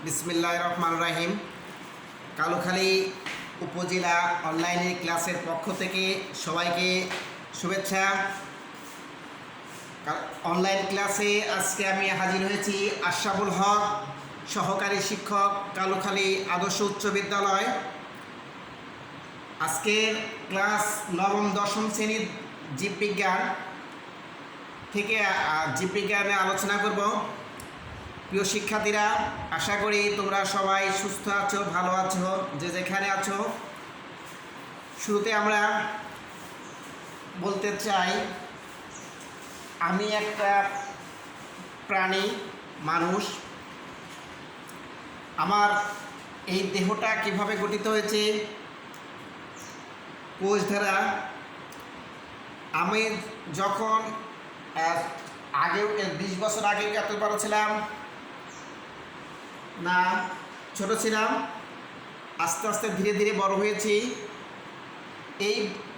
বিসমিল্লাহির রহমানির রহিম। কালুখালী উপজেলা অনলাইনের ক্লাসের পক্ষ থেকে সবাইকে শুভেচ্ছা। অনলাইন ক্লাসে আজকে আমি হাজির হয়েছি আশরাফুল হক, সহকারী শিক্ষক, কালুখালী আদর্শ উচ্চ বিদ্যালয়। আজকের ক্লাস নবম দশম শ্রেণীর জীববিজ্ঞান থেকে জীববিজ্ঞানে আলোচনা করব। প্রিয় শিক্ষার্থীরা, আশা করি তোমরা সবাই সুস্থ আছো, ভালো আছো, যে যেখানে আছো। শুরুতে আমরা বলতে চাই, আমি একটা প্রাণী, মানুষ। আমার এই দেহটা কিভাবে গঠিত হয়েছে, কোষ দ্বারা। আমি যখন আগে 20 বছর আগে এত বড় ছিলাম না, ছোট ছিলাম, আস্তে আস্তে ধীরে ধীরে বড় হয়েছি। এই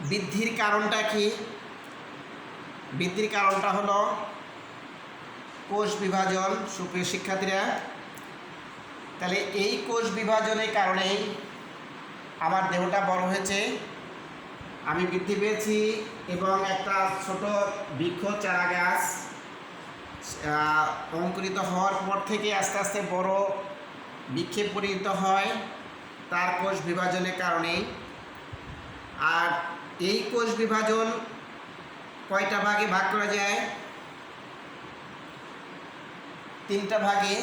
বৃদ্ধির কারণটা কি? বৃদ্ধির কারণটা হলো কোষ বিভাজন। সুপ্রিয় শিক্ষার্থীরা, তাহলে এই কোষ বিভাজনের কারণেই আমার দেহটা বড় হয়েছে, আমি বৃদ্ধি পেয়েছি এবং একটা ছোট বৃক্ষ, চারা গাছ অঙ্কুরিত হওয়ার পর থেকে আস্তে আস্তে বড় বৃক্ষে পরিণত হয়, তার কোষ বিভাজনের কারণে। আর এই কোষ বিভাজন কয়টা ভাগে ভাগ করা যায়? 3টা ভাগে।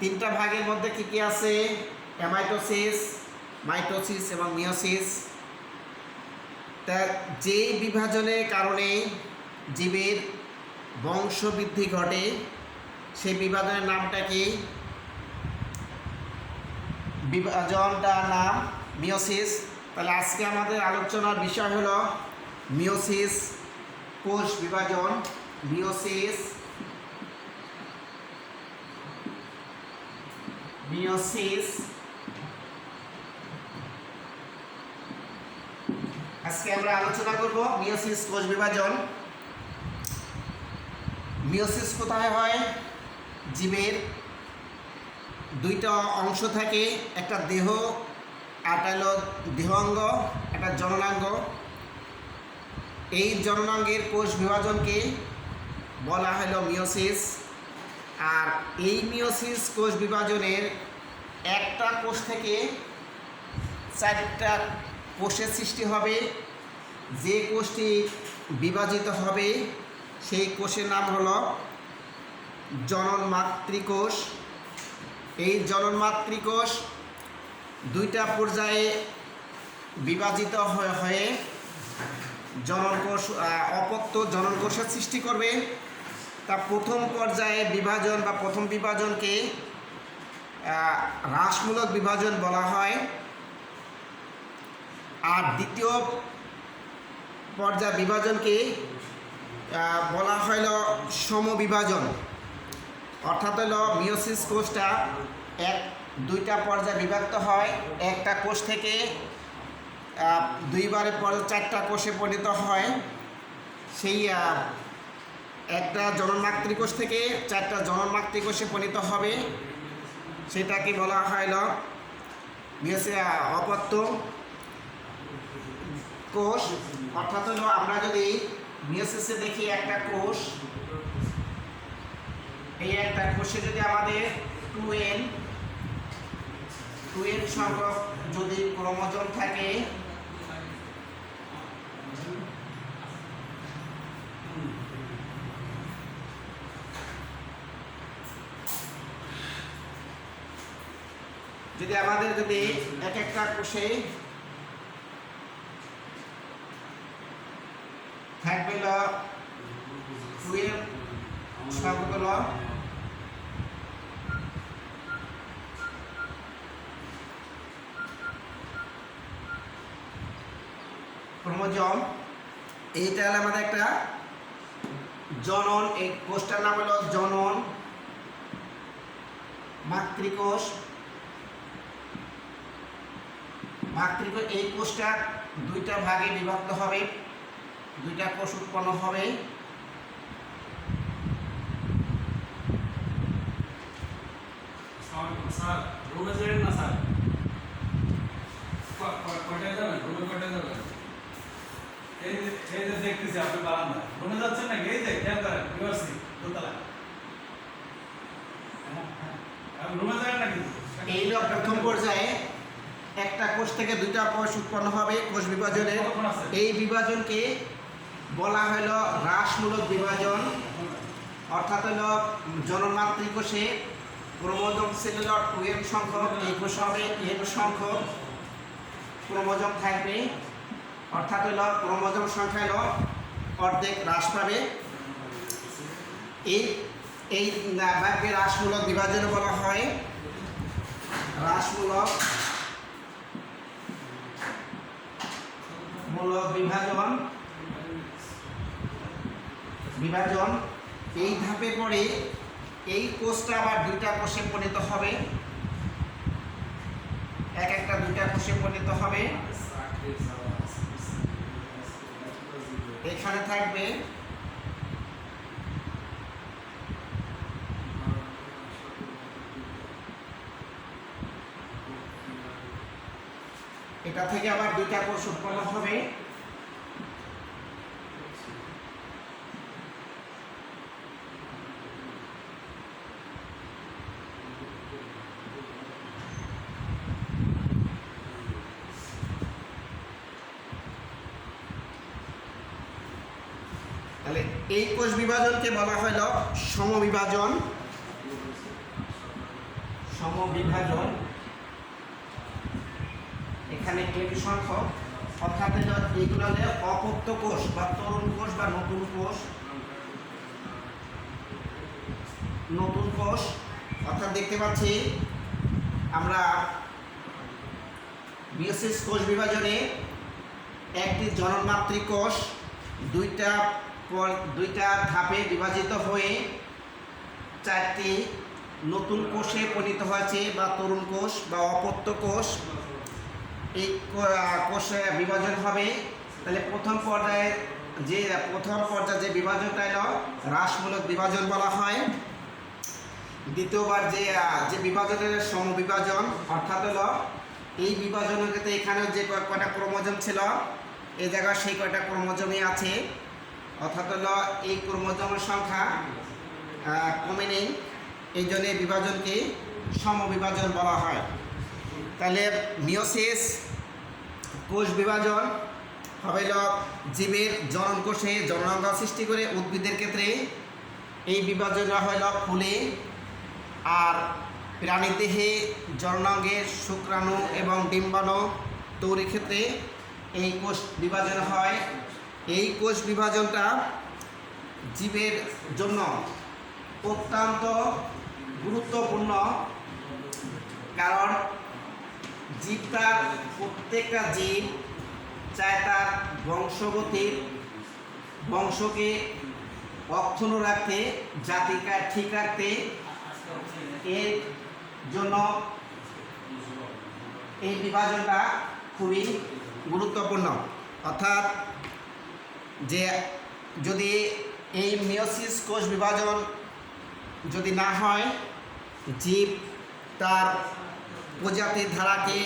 3টা ভাগের মধ্যে কী কী আছে? অ্যামাইটোসিস, মাইটোসিস এবং মিওসিস। তা যেই বিভাজনের কারণে জীবের বংশবৃদ্ধি ঘটে, সেই বিভাজনের নামটা কি? বিভাজনটার নাম মিওসিস। তাহলে আজকে আমাদের আলোচনার বিষয় হলো মিওসিস, কোষ বিভাজন। মিওসিস, মিওসিস আজকে আমরা আলোচনা করব মিওসিস, কোষ বিভাজন। মিওসিস কোথায় হয়? জীবের 2টা অংশ থাকে, একটা দেহ, আর হলো দেহাঙ্গ, একটা জননাঙ্গ। এই জননাঙ্গের কোষ বিভাজনকে বলা হলো মিওসিস। আর এই মিওসিস কোষ বিভাজনের একটা কোষ থেকে 4টা কোষের সৃষ্টি হবে। যে কোষটি বিভাজিত হবে সেই কোষের নাম হলো জনন মাতৃকোষ। এই জনন মাতৃকোষ 2টা পর্যায়ে বিভাজিত হয়ে জননকোষ, অপত্য জননকোষের সৃষ্টি করবে। তা প্রথম পর্যায়ে বিভাজন বা প্রথম বিভাজনকে হ্রাসমূলক বিভাজন বলা হয়। আর দ্বিতীয় পর্যায় বিভাজনকে বলা হলো সমবিভাজন। অর্থাৎ হলো মিওসিস কোষটা 2টা পর্যায়ে বিভক্ত হয়। একটা কোষ থেকে 2বারে পরে 4টা কোষে পরিণত হয়। সেই একটা জনন মাতৃকোষ থেকে 4টা জনন মাতৃকোষে পরিণত হবে, সেটাকে বলা হয় মিওসিস অপত্য কোষ। অর্থাৎ হলো আমরা যদি মিওসিসে দেখি একটা কোষ, এই একটা কোষে যদি আমাদের 2n সংখ্যক যদি ক্রোমোজোম থাকে, যদি আমাদের যদি এক একটা কোষে থাকবে 2n সংখ্যক হলো ক্রোমোজোম। এইটা হলো আমাদের একটা জনন। এই কোষটার নাম হলো জনন মাতৃকোষ। এই কোষটা 2টা ভাগে বিভক্ত হবে, 2টা কোষ উৎপন্ন হবে। স্যার রুমে যাবেন না স্যার? কয়টায় যাবেন? রুমে কয়টায় যাবেন? এই যে দেখতেছি আপনি বারান্দা রুমে যাচ্ছেন নাকি? এই যে খেয়াল করেন ইউনিভার্সিটি দোতলা। রুমে যাবেন নাকি? এই হলো প্রথম পর্যায়ে একটা কোষ থেকে দুইটা কোষ উৎপন্ন হবে কোষ বিভাজনের। এই বিভাজনকে বলা হলো হ্রাসমূলক বিভাজন, অর্থাৎ হলো জননমাতৃক কোষে ক্রোমোজোম সেলুলার 2n সংখ্যক, এই কোষে হবে n সংখ্যক ক্রোমোজোম থাকবে, অর্থাৎ হলো ক্রোমোজোম সংখ্যা হলো অর্ধেক হ্রাস পাবে। এই ভাগকে হ্রাসমূলক বিভাজন বলা হয় হ্রাসমূলক বিভাজন। এই ধাপে পরে এই কোষটা আবার দুইটা কোষে পরিণত হবে, এক একটা দুইটা কোষে পরিণত হবে। এখানে থাকবে এটা থেকে আবার দুইটা কোষ উৎপন্ন হবে। তাহলে এই কোষ বিভাজনকে বলা হলো সমবিভাজন। এখানে n সংখ্যক, অর্থাৎ এইগুলো হলে অপত্য কোষ বা তরুণ কোষ বা নতুন কোষ। অর্থাৎ দেখতে পাচ্ছি আমরা মিয়োসিস কোষ বিভাজনে একটি জননমাতৃক কোষ দুইটা ধাপে বিভাজিত হয়ে চারটি নতুন কোষে পরিণত হয়েছে বা তরুণ কোষ বা অপত্য কোষ। এই কোষে বিভাজন হবে। তাহলে প্রথম পর্যায়ে যে বিভাজনটা এলো হ্রাসমূলক বিভাজন বলা হয়। দ্বিতীয়বার যে বিভাজনের সমবিভাজন, অর্থাৎ হলো এই বিভাজনের ক্ষেত্রে এখানে যে কয়টা ক্রোমোজোম ছিল এই জায়গায় সেই কয়টা ক্রোমোজোমই আছে, অর্থাৎ হলো এই ক্রোমোজোমের সংখ্যা কমে নেই, এই জন্য এই বিভাজনকে সমবিভাজন বলা হয়। তাহলে মিয়োসিস কোষ বিভাজন হবে জীবের জনন কোষে জননাঙ্গ সৃষ্টি করে। উদ্ভিদের ক্ষেত্রে এই বিভাজনটা হল ফুলে, আর প্রাণী দেহে জননাঙ্গের শুক্রাণু এবং ডিম্বাণু তৈরির ক্ষেত্রে এই কোষ বিভাজন হয়। এই কোষ বিভাজনটা জীবের জন্য অত্যন্ত গুরুত্বপূর্ণ, কারণ প্রত্যেকটা জীব চায় তার বংশকে অক্ষুণ্ণ রাখতে, জাতিকে ঠিক রাখতে। এর জন্য এই বিভাজনটা খুবই গুরুত্বপূর্ণ। অর্থাৎ যে যদি এই মিয়োসিস কোষ বিভাজন যদি না হয়, জীব তার প্রজাতির ধারাকে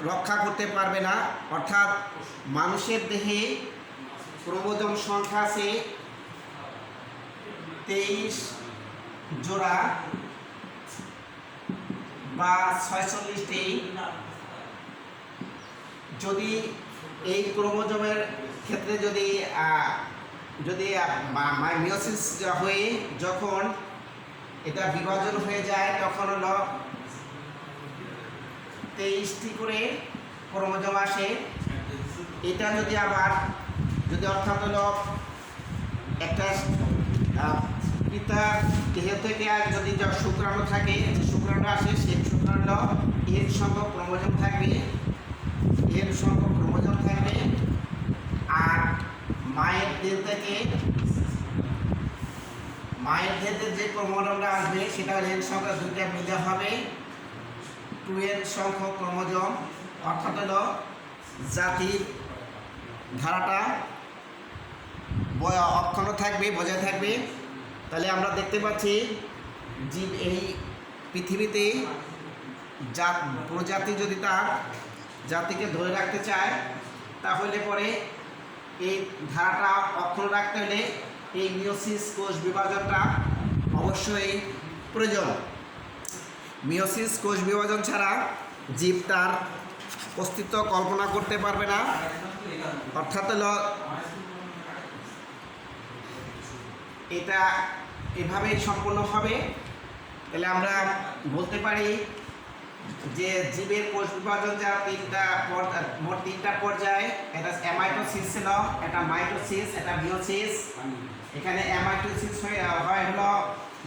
রক্ষা করতে পারবে না। অর্থাৎ মানুষের দেহে ক্রোমোজোম সংখ্যা আছে 23 জোড়া বা 46টি। যদি এই ক্রোমোজোমের ক্ষেত্রে যদি মিয়োসিস হয়ে যখন এটা বিভাজন হয়ে যায়, তখন হলো 23টি করে ক্রোমোজোম আসে। এটা যদি অর্থাৎ হলো একটা পিতা দেহ থেকে যদি শুক্রাণু থাকে, শুক্রাণু আসে, সেই শুক্রাণু n সংখ্যক ক্রোমোজোম থাকবে, আর মায়ের দেহ থেকে যে ক্রোমোজোমটা আসবে সেটা n সংখ্যা দুইটা মিলে হবে 2n সংখ্যক ক্রোমোজোম। অর্থাৎ হলো জাতির ধারাটা অক্ষুণ্ণ থাকবে, বজায় থাকবে। তাহলে আমরা দেখতে পাচ্ছি জীব এই পৃথিবীতে প্রজাতি যদি তার জাতিকে ধরে রাখতে চায় তাহলে পরে এই ধারাটা অক্ষুণ্ণ রাখতে হলে এই মিওসিস কোষ বিভাজনটা অবশ্যই প্রয়োজন। মিওসিস কোষ বিভাজন ছাড়া জীব তার অস্তিত্ব কল্পনা করতে পারবে না। অর্থাৎ হলো এটা এভাবেই সম্পূর্ণ হবে। তাহলে আমরা বলতে পারি যে জীবের কোষ বিভাজন যা মোট তিনটা পর্যায়ে, এটা অ্যামাইটোসিস ছিল, এটা মাইটোসিস, এটা মিওসিস। এখানে অ্যামাইটোসিস হয় হলো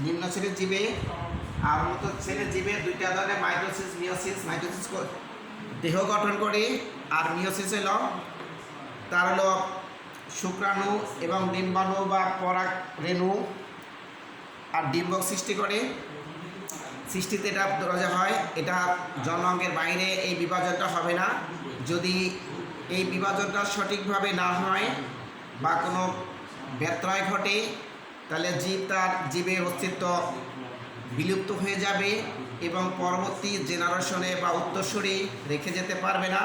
নিম্ন শ্রেণীর জীবে, আর উন্নত শ্রেণীর জীবে দুইটা ধরনের মাইটোসিস মিওসিস। মাইটোসিস দেহ গঠন করে, আর মিওসিস হলো তার হলো শুক্রাণু এবং ডিম্বাণু বা পরাগ রেণু আর ডিম্বক সৃষ্টি করে। সৃষ্টিতে এটা দরজা হয়, এটা জন্মাঙ্গের বাইরে এই বিভাজনটা হবে না। যদি এই বিভাজনটা সঠিকভাবে না হয় বা কোনো ব্যত্যয় ঘটে তাহলে জীবের অস্তিত্ব বিলুপ্ত হয়ে যাবে এবং পরবর্তী জেনারেশনে বা উত্তরসূরি রেখে যেতে পারবে না।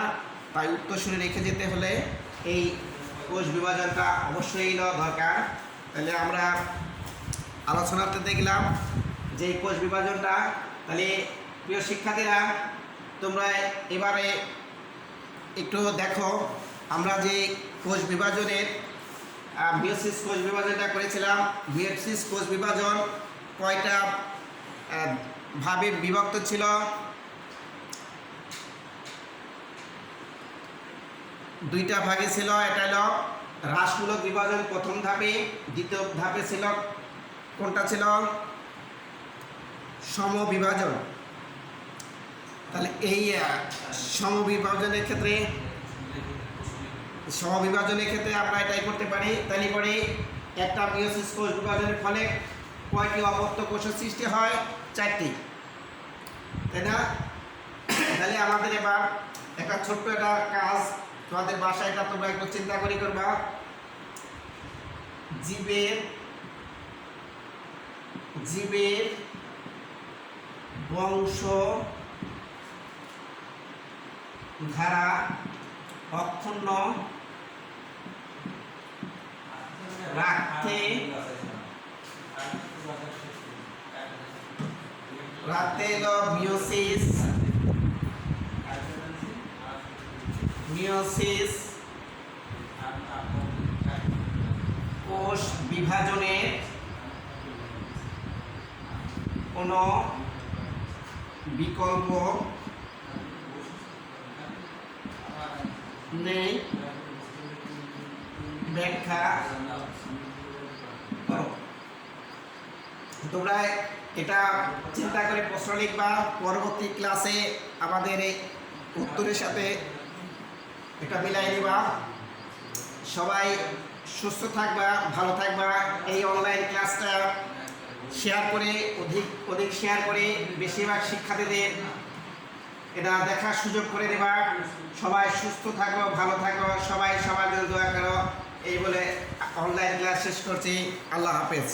তাই উত্তরসূরি রেখে যেতে হলে এই কোষ বিভাজনটা অবশ্যই দরকার। তাহলে আমরা আলোচনাতে দেখলাম যে এই কোষ বিভাজনটা। তাহলে প্রিয় শিক্ষার্থীরা, তোমরা এবারে একটু দেখো আমরা যে কোষ বিভাজনের মিওসিস কোষ বিভাজনটা করেছিলাম। মিওসিস কোষ বিভাজন কয়টা ভাবে বিভক্ত ছিল? দুইটা ভাগে ছিল। এটা হলো হ্রাসমূলক বিভাজন প্রথম ধাপে, দ্বিতীয় ধাপে ছিল কোনটা ছিল? সমবিভাজন। তাহলে এই সমবিভাজনের ক্ষেত্রে আমরা এটাই করতে পারি। তাহলে পরে একটা মিওসিস কোষ বিভাজনের ফলে কয়টি অপত্য কোষের সৃষ্টি হয়? 4টি, তাই না? তাহলে আমাদের এবার একটা ছোট্ট একটা কাজ তোমাদের বাসায়, এটা তোমরা একটু চিন্তা করে করবা। জীবের বংশ ধারা অক্ষুণ্ণ রাখতে মিওসিস কোষ বিভাজনের কোনো বিকল্প নেই, ব্যাখ্যা করো। তোমরা এটা চিন্তা করে প্রশ্ন লিখবা। পরবর্তী ক্লাসে আমাদের এই উত্তরের সাথে এটা মিলাই নিবা। সবাই সুস্থ থাকবা, ভালো থাকবা। এই অনলাইন ক্লাসটা শেয়ার করে অধিক শেয়ার করে বেশিরভাগ শিক্ষার্থীদের এটা দেখার সুযোগ করে দেবা। সবাই সুস্থ থাকো, ভালো থাকো, সবাই সবার জন্য দোয়া করো। এই বলে অনলাইন ক্লাস শেষ করছি। আল্লাহ হাফেজ।